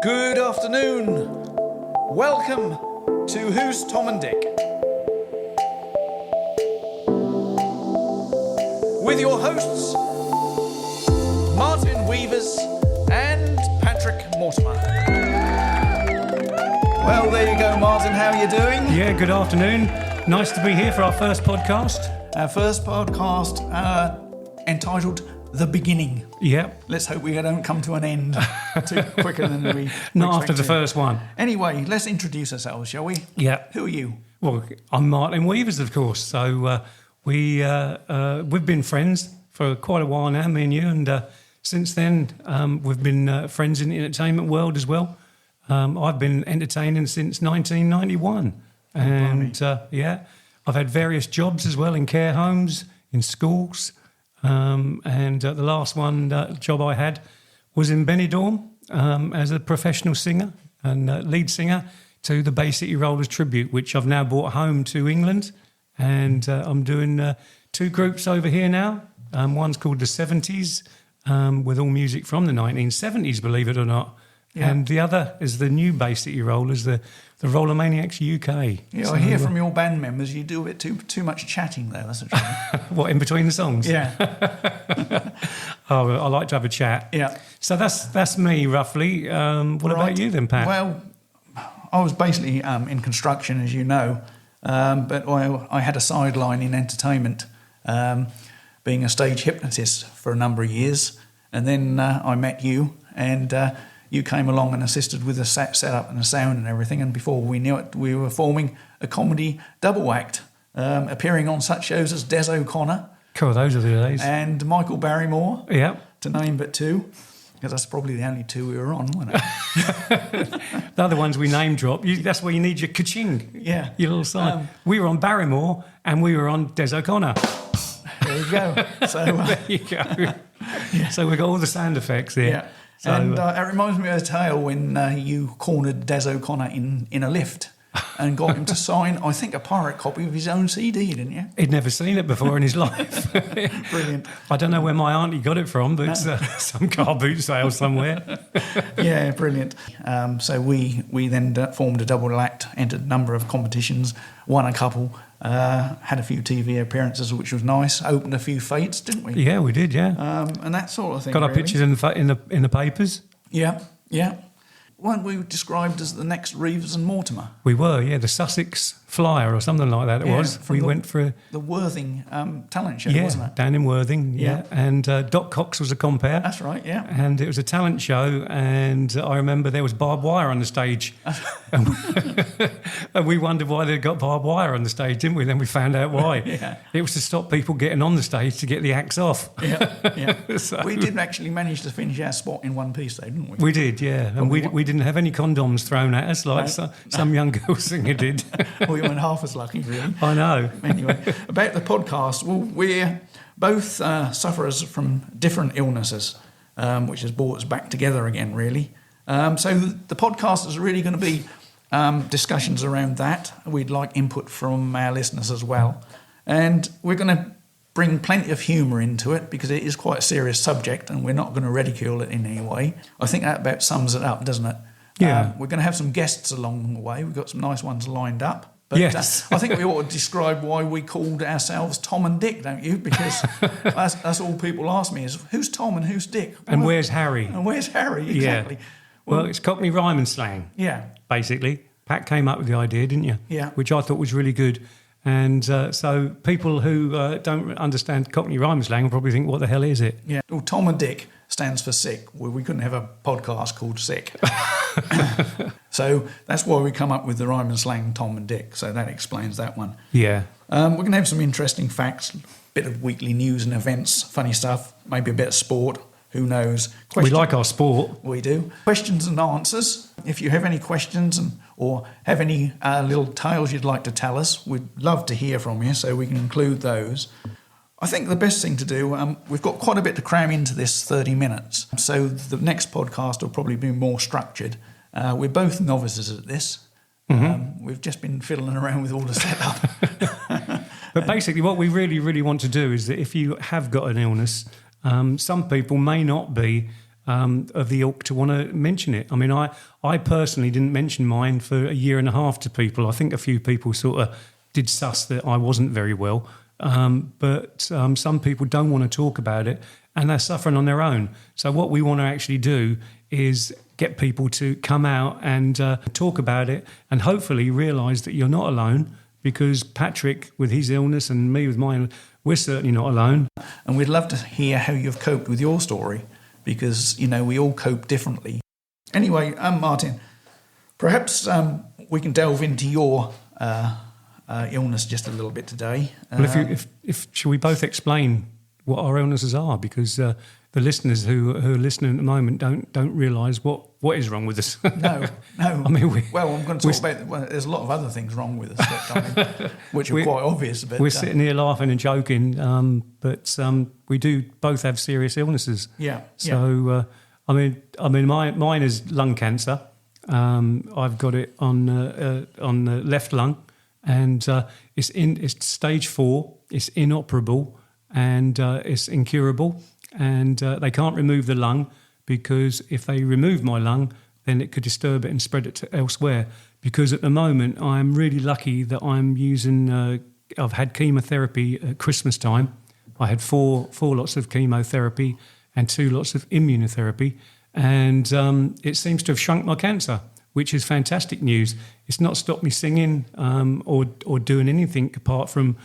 Good afternoon. Welcome to Who's Tom and Dick? With your hosts, Martin Weavers and Patrick Mortimer. Well, there you go, Martin. How are you doing? Yeah, good afternoon. Nice to be here for our first podcast. Our first podcast entitled The Beginning. Yep. Let's hope we don't come to an end too quicker than we Not after the expected. first one. Anyway, let's introduce ourselves, shall we? Yeah. Who are you? Well, I'm Martin Weavers, of course. So we've been friends for quite a while now, me and you. And since then, we've been friends in the entertainment world as well. I've been entertaining since 1991. And I've had various jobs as well in care homes, in schools. And the last job I had was in Benidorm as a professional singer and lead singer to the Bay City Rollers tribute, which I've now brought home to England. And I'm doing two groups over here now. One's called the 70s, with all music from the 1970s, believe it or not. Yeah. And the other is the new Bay City Rollers, the Roller Maniacs UK. Yeah, so, I hear from your band members you do a bit too much chatting there, that's the trouble. What, in between the songs? Yeah. Oh, I like to have a chat. Yeah. So that's me, roughly. What about you then, Pat? Well, I was basically in construction, as you know, but I had a sideline in entertainment, being a stage hypnotist for a number of years. And then I met you, and you came along and assisted with the setup and the sound and everything. And before we knew it, we were forming a comedy double act, appearing on such shows as Des O'Connor. Cool, those are the days. And Michael Barrymore, Yeah. to name but two, because that's probably the only two we were on, wasn't it? The other ones we name drop. That's where you need your ka-ching. Yeah. Your little sign. We were on Barrymore and we were on Des O'Connor. There you go. So There you go. Yeah. So we've got all the sound effects here. yeah. So, And it reminds me of a tale when you cornered Des O'Connor in a lift and got him to sign, I think, a pirate copy of his own CD, didn't you? he'd never seen it before in his life. Brilliant. I don't know where my auntie got it from, but some car boot sale somewhere. Yeah, brilliant. So we then formed a double act, entered a number of competitions, won a couple, had a few TV appearances, which was nice. Opened a few fates, didn't we? Yeah, we did, yeah. And that sort of thing. Got our really. pictures in the papers. Yeah, yeah. Weren't we described as the next Reeves and Mortimer? We were, yeah, the Sussex Flyer or something like that it was. from We went for the Worthing talent show, yeah, wasn't it? down in Worthing, Yeah. And Doc Cox was a compere. That's right, yeah. And it was a talent show, and I remember there was barbed wire on the stage. And we wondered why they'd got barbed wire on the stage, didn't we? Then we found out why. Yeah. It was to stop people getting on the stage to get the acts off. Yeah, yeah. So- We did actually manage to finish our spot in one piece, though, didn't we? We did, yeah. And we didn't have any condoms thrown at us like some young girl singer did. We weren't half as lucky, really. I know. Anyway, about the podcast, well, we're both sufferers from different illnesses, which has brought us back together again, really. So the podcast is really going to be discussions around that. We'd like input from our listeners as well. And we're going to bring plenty of humour into it because it is quite a serious subject and we're not going to ridicule it in any way. I think that about sums it up, doesn't it? Yeah. We're going to have some guests along the way. We've got some nice ones lined up. But Yes. I think we ought to describe why we called ourselves Tom and Dick, don't you? Because that's all people ask me is, who's Tom and who's Dick? And Well, where's Harry? And where's Harry? Exactly. Yeah. Well, it's Cockney rhyme and slang, Yeah. basically. Pat came up with the idea, didn't you? Yeah. Which I thought was really good. And so people who don't understand Cockney rhyme and slang will probably think, what the hell is it? Yeah. Well, Tom and Dick stands for sick. Well, we couldn't have a podcast called Sick. So that's why we come up with the rhyme and slang Tom and Dick. So that explains that one. Yeah. We're going to have some interesting facts, bit of weekly news and events, funny stuff, maybe a bit of sport. Who knows? We like our sport. We do. Questions and answers. If you have any questions or have any little tales you'd like to tell us, we'd love to hear from you so we can include those. I think the best thing to do, we've got quite a bit to cram into this 30 minutes. So the next podcast will probably be more structured. We're both novices at this. We've just been fiddling around with all the setup. But basically what we really, really want to do is that if you have got an illness, some people may not be of the ilk to want to mention it. I mean, I personally didn't mention mine for a year and a half to people. I think a few people sort of did suss that I wasn't very well, but some people don't want to talk about it, and they're suffering on their own. So what we want to actually do is get people to come out and talk about it, and hopefully realise that you're not alone, because Patrick, with his illness, and me with mine, we're certainly not alone. And we'd love to hear how you've coped with your story, because, you know, we all cope differently. Anyway, Martin, perhaps we can delve into your illness just a little bit today. Well, if shall we both explain what our illnesses are, because the listeners who are listening at the moment don't realise what is wrong with us. No. I mean, I'm going to talk about. Well, there's a lot of other things wrong with us, which are quite obvious. But we're sitting here laughing and joking, but we do both have serious illnesses. Yeah. So I mean, mine is lung cancer. I've got it on the left lung, and it's stage 4. It's inoperable, and it's incurable. And they can't remove the lung, because if they remove my lung, then it could disturb it and spread it to elsewhere. Because at the moment, I'm really lucky that I'm using. I've had chemotherapy at Christmas time. I had four lots of chemotherapy and 2 lots of immunotherapy, and it seems to have shrunk my cancer, which is fantastic news. It's not stopped me singing or doing anything apart from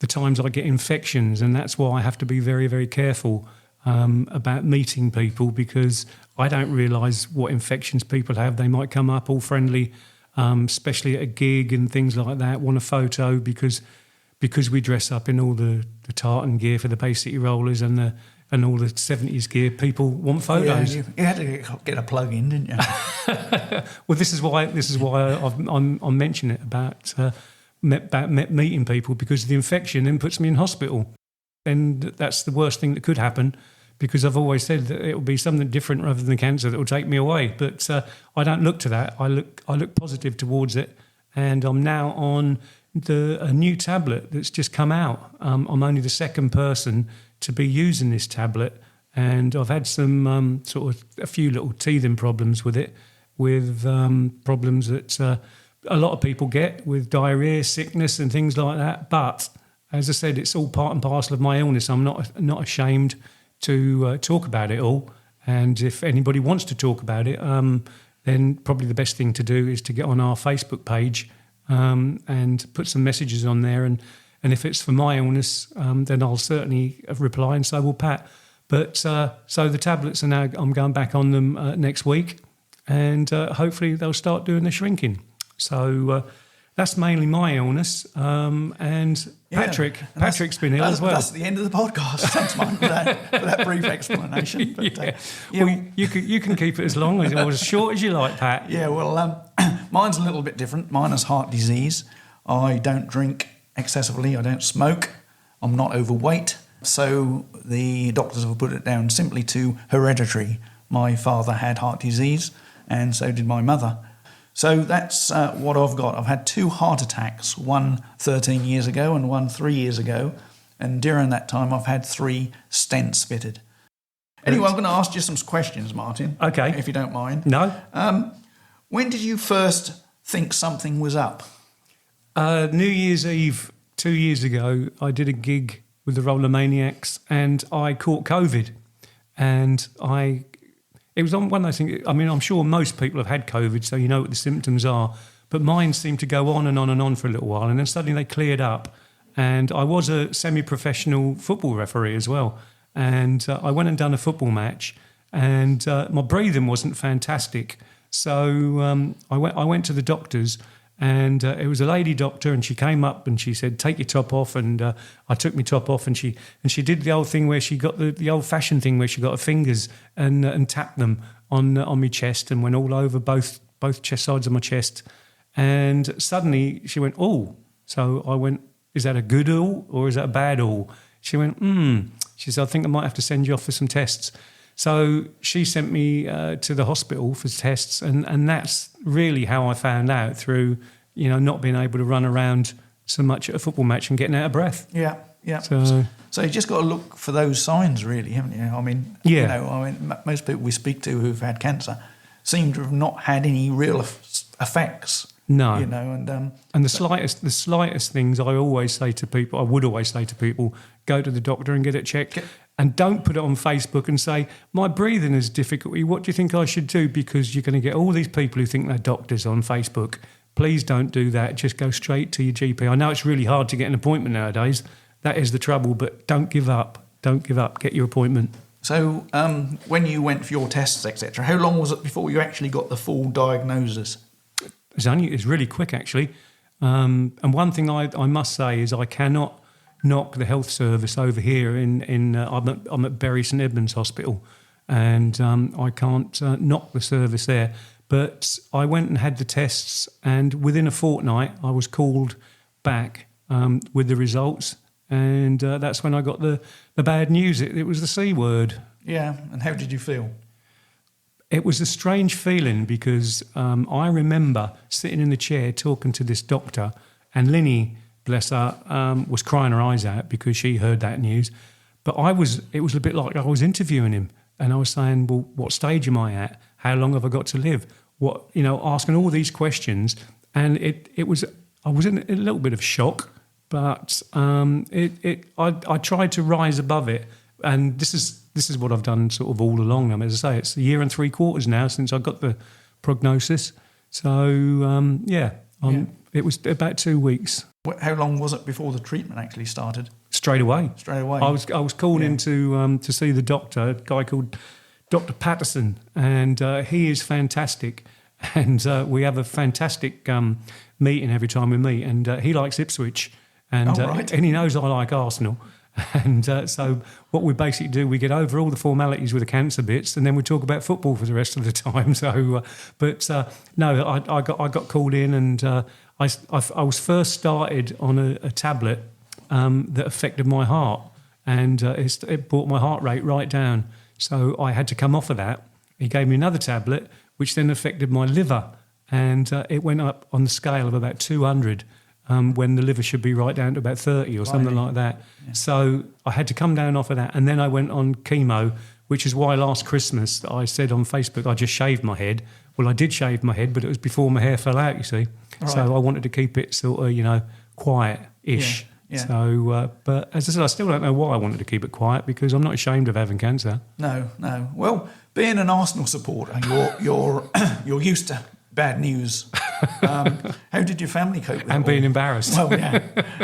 the times I get infections, and that's why I have to be very, very careful about meeting people, because I don't realise what infections people have. They might come up all friendly, especially at a gig and things like that, want a photo because we dress up in all the tartan gear for the Bay City Rollers and all the 70s gear. People want photos. Yeah, you had to get a plug in, didn't you? Well, this is why I'm mentioning it about meeting people, because the infection then puts me in hospital. And that's the worst thing that could happen, because I've always said that it will be something different rather than cancer that will take me away. But I don't look to that. I look positive towards it, and I'm now on a new tablet that's just come out. I'm only the second person to be using this tablet, and I've had some sort of a few little teething problems with it, with problems that a lot of people get with diarrhea, sickness, and things like that. But as I said, it's all part and parcel of my illness. I'm not ashamed to talk about it all. And if anybody wants to talk about it, then probably the best thing to do is to get on our Facebook page and put some messages on there. And if it's for my illness, then I'll certainly reply, and so will Pat. But so the tablets are now, I'm going back on them next week, and hopefully they'll start doing the shrinking. So that's mainly my illness, and Patrick's been ill as well. That's the end of the podcast. Thanks, Mike, for that brief explanation. But, well, you can keep it as long or as short as you like, Pat. Yeah, well, mine's a little bit different. Mine is heart disease. I don't drink excessively. I don't smoke. I'm not overweight. So the doctors have put it down simply to hereditary. My father had heart disease, and so did my mother. So that's what I've got. I've had 2 heart attacks, one 13 years ago and one 3 years ago. And during that time, I've had 3 stents fitted. Anyway, I'm going to ask you some questions, Martin. Okay. If you don't mind. No. When did you first think something was up? New Year's Eve 2 years ago, I did a gig with the Roller Maniacs, and I caught COVID. And it was on one of those things. I mean, I'm sure most people have had COVID, so you know what the symptoms are. But mine seemed to go on and on and on for a little while, and then suddenly they cleared up. And I was a semi-professional football referee as well. And I went and done a football match, and my breathing wasn't fantastic. So I went to the doctors, and it was a lady doctor, and she came up and she said, "Take your top off." And I took my top off, and she did the old thing where she got the old-fashioned thing where she got her fingers and tapped them on my chest, and went all over both chest sides of my chest. And suddenly she went, "Oh." So I went, "Is that a good all or is that a bad all?" She went, She said, "I think I might have to send you off for some tests." So she sent me to the hospital for tests, and that's really how I found out, through not being able to run around so much at a football match and getting out of breath. Yeah. yeah. So you just got to look for those signs, really, haven't you? I mean, most people we speak to who've had cancer seem to have not had any real effects. no, and the slightest things I would always say to people, go to the doctor and get it checked. And don't put it on Facebook and say, my breathing is difficult. What do you think I should do? Because you're going to get all these people who think they're doctors on Facebook. Please don't do that. Just go straight to your GP. I know it's really hard to get an appointment nowadays. That is the trouble, but don't give up. Don't give up. Get your appointment. So when you went for your tests, etc., how long was it before you actually got the full diagnosis? It's really quick, actually. And one thing I must say is I cannot knock the health service over here. I'm at Bury St Edmunds Hospital, and I can't knock the service there. But I went and had the tests, and within a fortnight, I was called back with the results, and that's when I got the bad news. It was the C word. Yeah, and how did you feel? It was a strange feeling because I remember sitting in the chair talking to this doctor, and Linny, bless her, was crying her eyes out because she heard that news. But it was a bit like I was interviewing him, and I was saying, well, what stage am I at? How long have I got to live? Asking all these questions. And I was in a little bit of shock, but I tried to rise above it. And this is what I've done sort of all along. I mean, as I say, it's a year and 3/4 now since I got the prognosis. So, it was about 2 weeks. How long was it before the treatment actually started? Straight away. I was called in to see the doctor, a guy called Dr. Patterson, and he is fantastic. And we have a fantastic meeting every time we meet. And he likes Ipswich, and and he knows I like Arsenal. And so what we basically do, we get over all the formalities with the cancer bits, and then we talk about football for the rest of the time. So, I got called in, and I was first started on a tablet that affected my heart, and it brought my heart rate right down. So I had to come off of that. He gave me another tablet, which then affected my liver, and it went up on the scale of about 200. When the liver should be right down to about 30 or something like that. Yeah. So I had to come down off of that. And then I went on chemo, which is why last Christmas I said on Facebook I just shaved my head. Well, I did shave my head, but it was before my hair fell out, you see. Right. So I wanted to keep it sort of, quiet-ish. Yeah. So, but as I said, I still don't know why I wanted to keep it quiet, because I'm not ashamed of having cancer. No. Well, being an Arsenal supporter, you're used to bad news. How did your family cope with it? And being embarrassed. Well, yeah.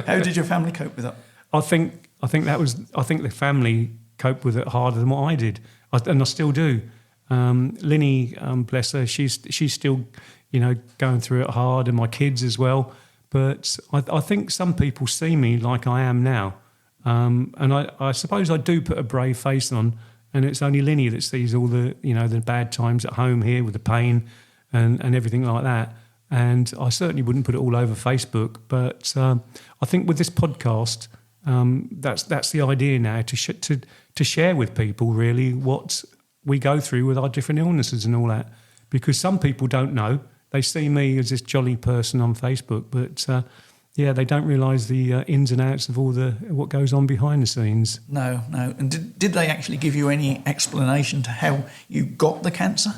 How did your family cope with it? I think the family coped with it harder than what I did, and I still do. Linny, bless her, she's still, going through it hard, and my kids as well. But I think some people see me like I am now, and I suppose I do put a brave face on, and it's only Linny that sees all the the bad times at home here with the pain and everything like that. And I certainly wouldn't put it all over Facebook, but I think with this podcast, that's the idea now, to share with people really what we go through with our different illnesses and all that. Because some people don't know. They see me as this jolly person on Facebook, but they don't realise the ins and outs of all what goes on behind the scenes. No. And did they actually give you any explanation to how you got the cancer?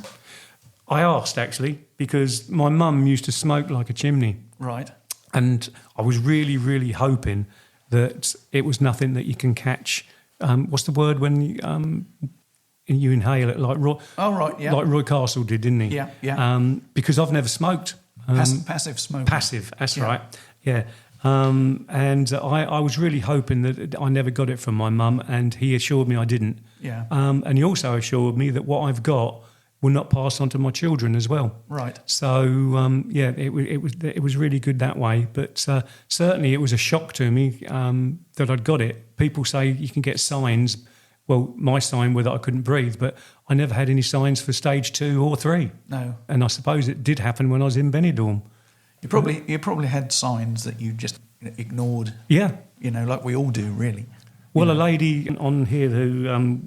I asked, actually, because my mum used to smoke like a chimney. Right. And I was really, really hoping that it was nothing that you can catch. What's the word when you inhale it? Like Roy, like Roy Castle did, didn't he? Yeah. Because I've never smoked. Passive smoking. Passive, that's right. Yeah. And I was really hoping that I never got it from my mum, and he assured me I didn't. Yeah. And he also assured me that what I've got will not pass on to my children as well. Right. So it was really good that way. But certainly it was a shock to me that I'd got it. People say you can get signs. Well, my sign was that I couldn't breathe, but I never had any signs for stage 2 or 3. No. And I suppose it did happen when I was in Benidorm. You probably had signs that you just ignored. Yeah. Like we all do, really. Well, a lady on here who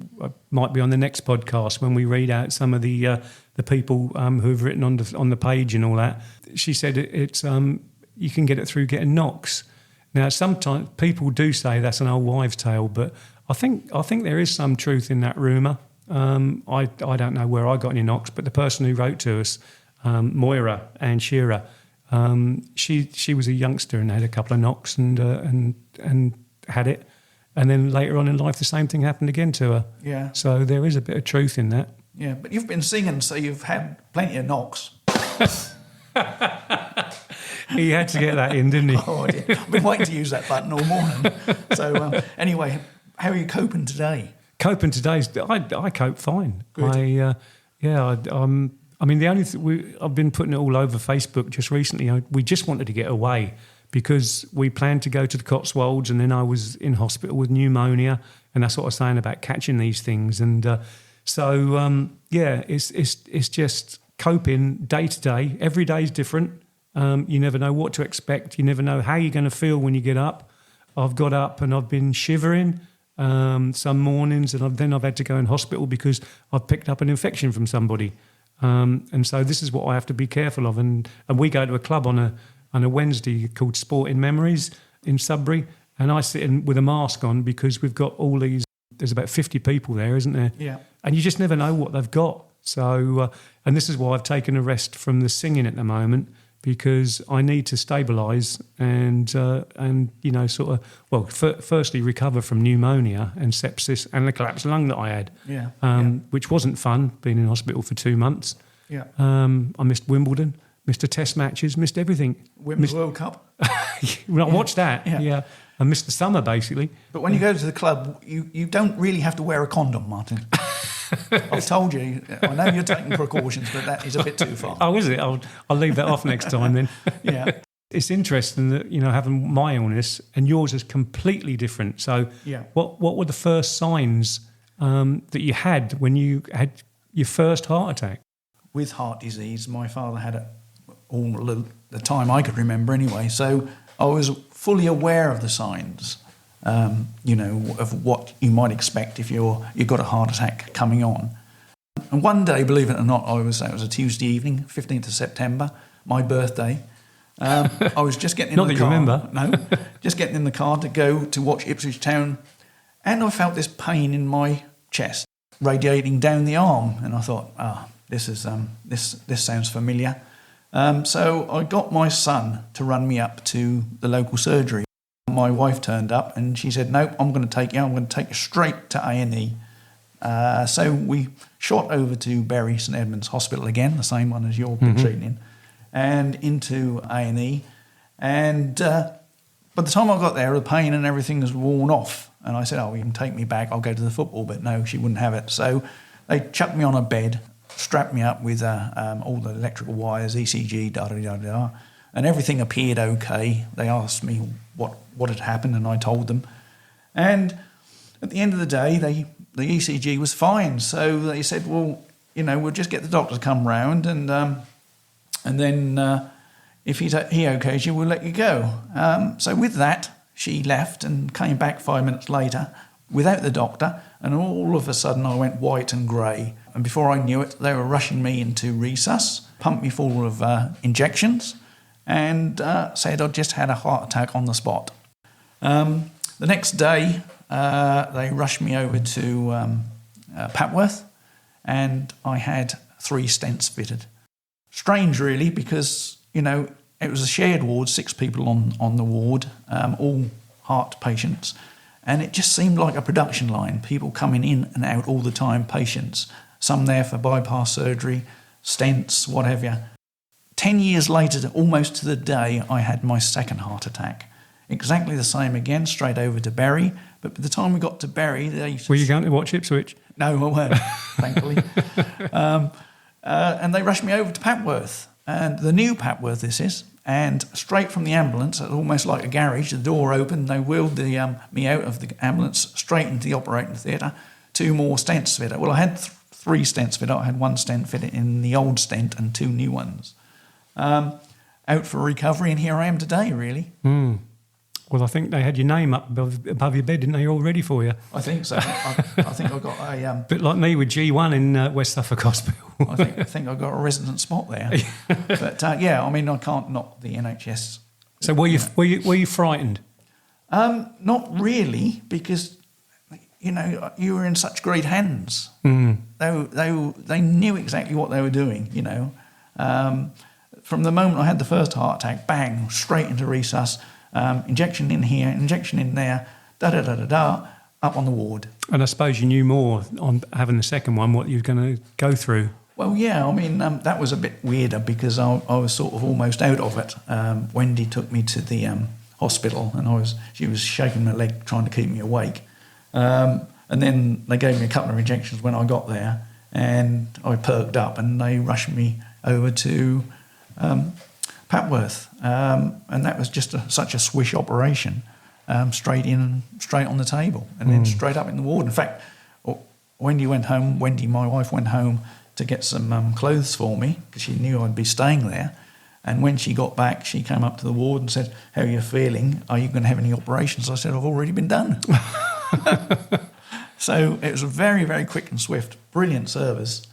might be on the next podcast when we read out some of the people who've written on the page and all that, she said it's you can get it through getting knocks, Now, sometimes people do say that's an old wives' tale, but I think there is some truth in that rumour. I don't know where I got any knocks, but the person who wrote to us, Moira and Shearer, she was a youngster and had a couple of knocks and had it, and then later on in life the same thing happened again to her. Yeah. So there is a bit of truth in that. Yeah, but you've been singing, so you've had plenty of knocks. He had to get that in, didn't he? Oh, I did. I've been waiting to use that button all morning. So anyway, how are you coping today? Coping today, I cope fine. Good. I mean, the only thing I've been putting it all over Facebook just recently. We just wanted to get away because we planned to go to the Cotswolds, and then I was in hospital with pneumonia, and that's what I was saying about catching these things. And it's just coping day to day. Every day is different. You never know what to expect. You never know how you're going to feel when you get up. I've got up and I've been shivering some mornings, and then I've had to go in hospital because I've picked up an infection from somebody. And so this is what I have to be careful of. And we go to a club on a Wednesday called Sport in Memories in Sudbury, and I sit in with a mask on because we've got all these. There's about 50 people there, isn't there? Yeah. And you just never know what they've got. So, and this is why I've taken a rest from the singing at the moment, because I need to stabilise and firstly recover from pneumonia and sepsis and the collapsed lung that I had, which wasn't fun, being in hospital for 2 months. Yeah. I missed Wimbledon, missed the test matches, missed everything. Women's World Cup? Well, I watched that, yeah. I missed the summer, basically. But when you go to the club, you don't really have to wear a condom, Martin. I've told you. I know you're taking precautions, but that is a bit too far. Oh, is it? I'll leave that off next time then. Yeah. It's interesting that, having my illness and yours is completely different. So what were the first signs that you had when you had your first heart attack? With heart disease, my father had it all the time I could remember anyway. So I was fully aware of the signs. Of what you might expect if you've got a heart attack coming on. And one day, believe it or not, it was a Tuesday evening, 15th of September, my birthday. I was just getting in not the that car. You remember. No, just getting in the car to go to watch Ipswich Town, and I felt this pain in my chest, radiating down the arm, and I thought, this sounds familiar. So I got my son to run me up to the local surgery. My wife turned up and she said, "Nope, I'm going to take you straight to A&E." So we shot over to Bury St Edmunds Hospital again, the same one as you're been treating in, and into A&E. And by the time I got there, the pain and everything was worn off. And I said, "Oh, you can take me back, I'll go to the football." But no, she wouldn't have it. So they chucked me on a bed, strapped me up with all the electrical wires, ECG, da-da-da-da-da. And everything appeared okay. They asked me what had happened, and I told them. And at the end of the day, the ECG was fine. So they said, "Well, we'll just get the doctor to come round, and then if he okays you, we'll let you go." So with that, she left and came back 5 minutes later without the doctor, and all of a sudden I went white and grey. And before I knew it, they were rushing me into resus, pumped me full of injections, and said I'd just had a heart attack on the spot. The next day, they rushed me over to Papworth, and I had 3 stents fitted. Strange, really, because, it was a shared ward, 6 people on the ward, all heart patients, and it just seemed like a production line, people coming in and out all the time, patients, some there for bypass surgery, stents, what have you. 10 years later, almost to the day, I had my second heart attack. Exactly the same again, straight over to Bury. But by the time we got to Bury... Were you going to watch Ipswich? No, I weren't, thankfully. And they rushed me over to Papworth. And the new Papworth this is. And straight from the ambulance, almost like a garage, the door opened, they wheeled me out of the ambulance straight into the operating theatre. 2 more stents fitted. Well, I had 3 stents fitted. I had 1 stent fitted in the old stent and 2 new ones. Out for recovery, and here I am today, really. Well, I think they had your name up above your bed, didn't they? All ready for you. I think so. I think I got a... bit like me with G1 in West Suffolk Hospital. I think I got a resident spot there. But I can't knock the NHS. So were you frightened? Not really, because you were in such great hands. They knew exactly what they were doing. From the moment I had the first heart attack, bang, straight into resus, injection in here, injection in there, up on the ward. And I suppose you knew more on having the second one, what you were going to go through. Well, yeah, I mean, that was a bit weirder because I was sort of almost out of it. Wendy took me to the hospital, and she was shaking my leg trying to keep me awake. And then they gave me a couple of injections when I got there, and I perked up, and they rushed me over to Papworth. And that was just such a swish operation, straight in and straight on the table, and then straight up in the ward. In fact, Wendy, my wife, went home to get some clothes for me because she knew I'd be staying there. And when she got back, she came up to the ward and said, "How are you feeling? Are you going to have any operations?" I said, "I've already been done." So it was a very, very quick and swift, brilliant service,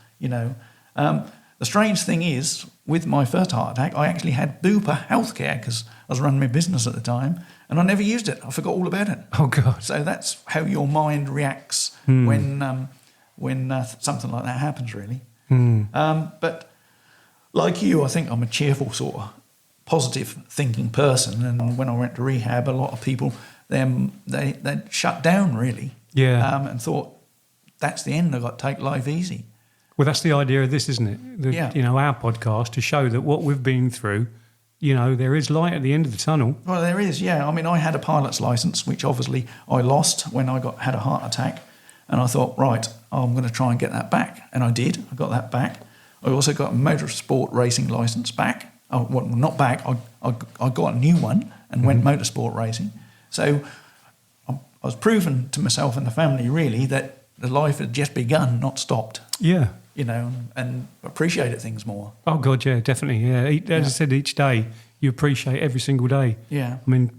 The strange thing is, with my first heart attack, I actually had Bupa healthcare because I was running my business at the time, and I never used it. I forgot all about it. Oh, God. So that's how your mind reacts when something like that happens, really. But like you, I think I'm a cheerful sort of positive thinking person, and when I went to rehab, a lot of people they shut down really, and thought that's the end. I've got to take life easy. Well, that's the idea of this, isn't it? Our podcast, to show that what we've been through, there is light at the end of the tunnel. Well, there is, yeah. I mean, I had a pilot's license, which obviously I lost when I had a heart attack. And I thought, right, I'm going to try and get that back. And I did. I got that back. I also got a motorsport racing licence back. Oh, well, not back. I got a new one and went motorsport racing. So I was proving to myself and the family, really, that the life had just begun, not stopped. Yeah. And appreciated things more. Oh, God, yeah, definitely. Yeah. As I said, each day, you appreciate every single day. Yeah. I mean,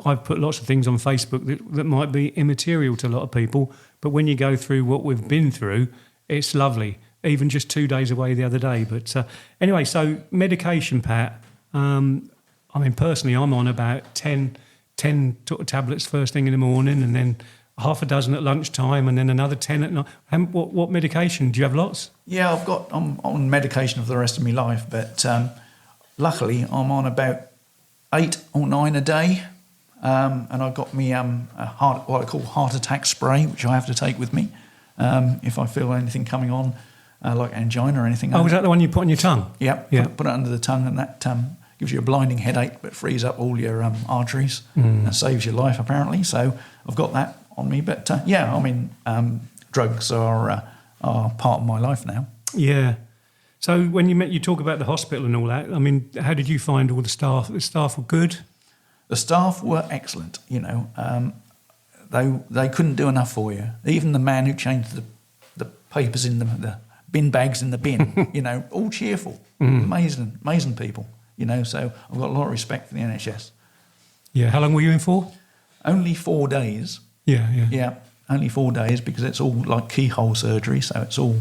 I've put lots of things on Facebook that might be immaterial to a lot of people, but when you go through what we've been through, it's lovely. Even just 2 days away the other day. But anyway, so medication, Pat. Personally, I'm on about 10 tablets first thing in the morning, and then half a dozen at lunchtime, and then another 10 at night. And what medication? Do you have lots? Yeah, I'm on medication for the rest of my life, but luckily I'm on about 8 or 9 a day. And I've got me what I call heart attack spray, which I have to take with me if I feel anything coming on, like angina or anything. Oh, is that the one you put on your tongue? Yep, yeah. Put it under the tongue, and that gives you a blinding headache, but frees up all your arteries and saves your life, apparently. So I've got that on me. But drugs are part of my life now. Yeah. So when you talk about the hospital and all that, I mean, how did you find all the staff? The staff were good? The staff were excellent, They couldn't do enough for you. Even the man who changed the papers in the bin bags in the bin, all cheerful, amazing people, So I've got a lot of respect for the NHS. Yeah. How long were you in for? Only 4 days. Yeah. Only 4 days, because it's all like keyhole surgery, so it's all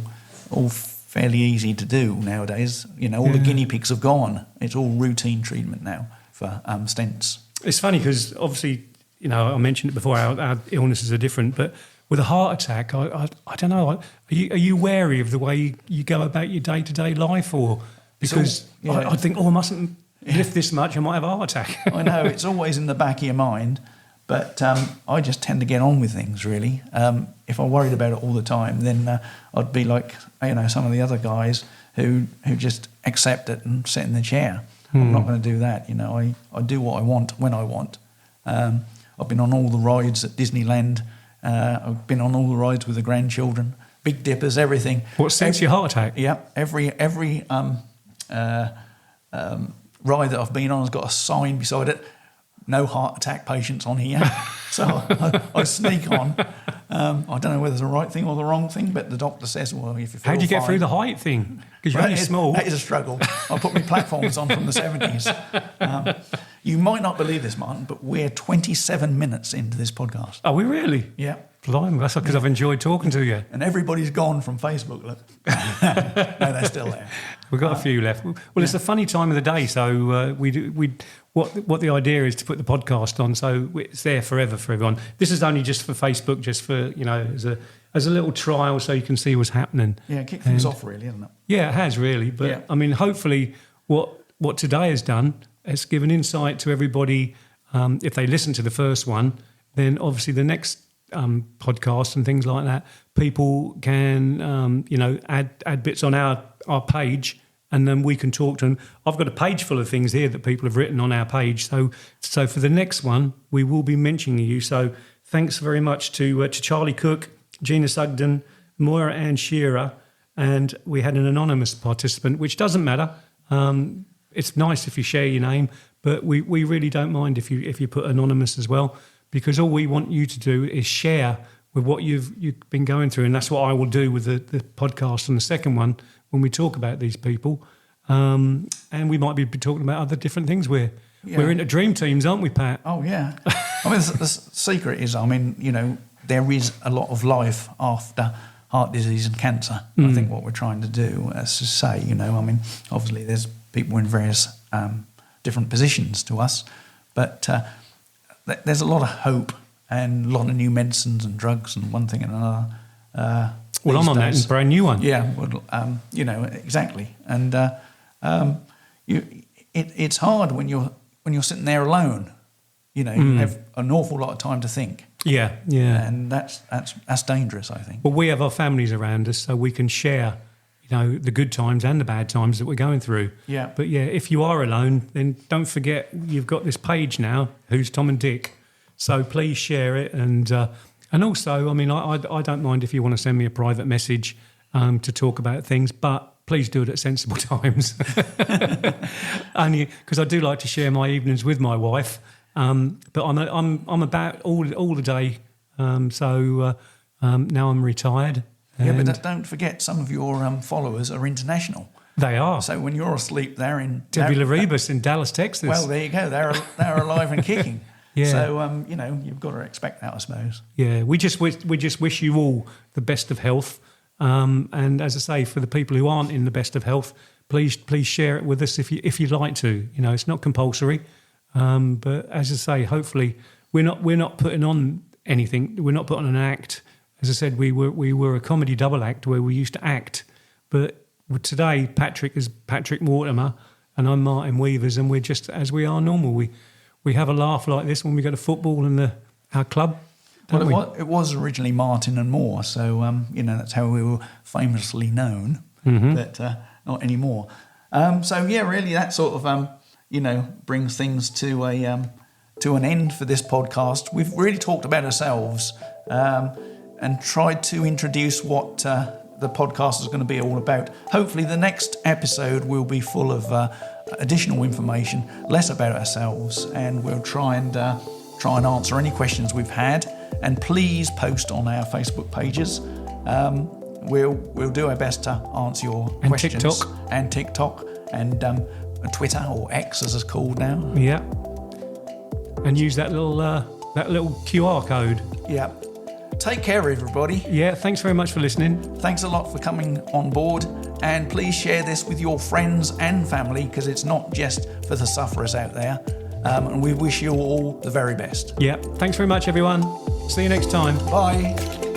fairly easy to do nowadays. All the guinea pigs have gone. It's all routine treatment now for stents. It's funny because obviously, I mentioned it before, our illnesses are different, but with a heart attack, I don't know, are you wary of the way you go about your day-to-day life? Or because I think, I mustn't lift this much, I might have a heart attack. I know, it's always in the back of your mind, but I just tend to get on with things, really. If I worried about it all the time, then I'd be like, some of the other guys who just accept it and sit in the chair. I'm not going to do that. I do what I want when I want. I've been on all the rides at Disneyland. I've been on all the rides with the grandchildren, Big Dippers, everything. What, since your heart attack? Yeah, every ride that I've been on has got a sign beside it. No heart attack patients on here. So I sneak on. I don't know whether it's the right thing or the wrong thing, but the doctor says, well, if you feel How do you get fine, through the height thing? Because you're only small. That is a struggle. I put my platforms on from the 70s. You might not believe this, Martin, but we're 27 minutes into this podcast. Are we really? Yeah. Blimey, that's because I've enjoyed talking to you. And everybody's gone from Facebook, look. No, they're still there. We've got a few left. Well, it's a funny time of the day, so we what the idea is to put the podcast on, so it's there forever for everyone. This is only just for Facebook, just for as a little trial, so you can see what's happening. Yeah, kick things off, really, isn't it? Yeah, it has really. But yeah. I mean, hopefully, what today has done has given insight to everybody. If they listen to the first one, then obviously the next podcast and things like that, people can add bits on our page, and then we can talk to them. I've got a page full of things here that people have written on our page. So for the next one, we will be mentioning you. So thanks very much to Charlie Cook, Gina Sugden, Moira Ann Shearer, and we had an anonymous participant, which doesn't matter. It's nice if you share your name, but we really don't mind if you put anonymous as well, because all we want you to do is share with what you've been going through, and that's what I will do with the podcast and the second one when we talk about these people, and we might be talking about other different things. We're into dream teams, aren't we, Pat? Oh yeah. I mean, the secret is, there is a lot of life after heart disease and cancer. I think what we're trying to do is to say, obviously there's people in various different positions to us, but there's a lot of hope and a lot of new medicines and drugs and one thing and another. Well, I'm on that brand new one. Yeah, well, exactly. And it's hard when you're sitting there alone. You have an awful lot of time to think. Yeah. And that's dangerous, I think. Well, we have our families around us, so we can share, the good times and the bad times that we're going through. Yeah. But yeah, if you are alone, then don't forget you've got this page now, Who's Tom and Dick. So please share it, and also, I don't mind if you want to send me a private message to talk about things, but please do it at sensible times. Only because I do like to share my evenings with my wife. But I'm about all the day. So now I'm retired. Yeah, but don't forget, some of your followers are international. They are. So when you're asleep, they're in Tabula Rebus in Dallas, Texas. Well, there you go. They're alive and kicking. Yeah. So you've got to expect that, I suppose. Yeah, we just wish you all the best of health. And as I say, for the people who aren't in the best of health, please share it with us if you'd like to. It's not compulsory. But as I say, hopefully we're not putting on anything. We're not putting on an act. As I said, we were a comedy double act where we used to act. But today, Patrick is Patrick Mortimer and I'm Martin Weavers, and we're just as we are normal. We have a laugh like this when we go to football in our club. Well, it was originally Martin and Moore, so that's how we were famously known, but not anymore. Really, that sort of brings things to an end for this podcast. We've really talked about ourselves and tried to introduce what the podcast is going to be all about. Hopefully, the next episode will be full of additional information, less about ourselves, and we'll try and answer any questions we've had. And please post on our Facebook pages. We'll do our best to answer your questions. TikTok and Twitter, or X as it's called now. Yeah. And use that little QR code. Yeah. Take care, everybody. Yeah. Thanks very much for listening. Thanks a lot for coming on board. And please share this with your friends and family, because it's not just for the sufferers out there. And we wish you all the very best. Yeah. Thanks very much, everyone. See you next time. Bye.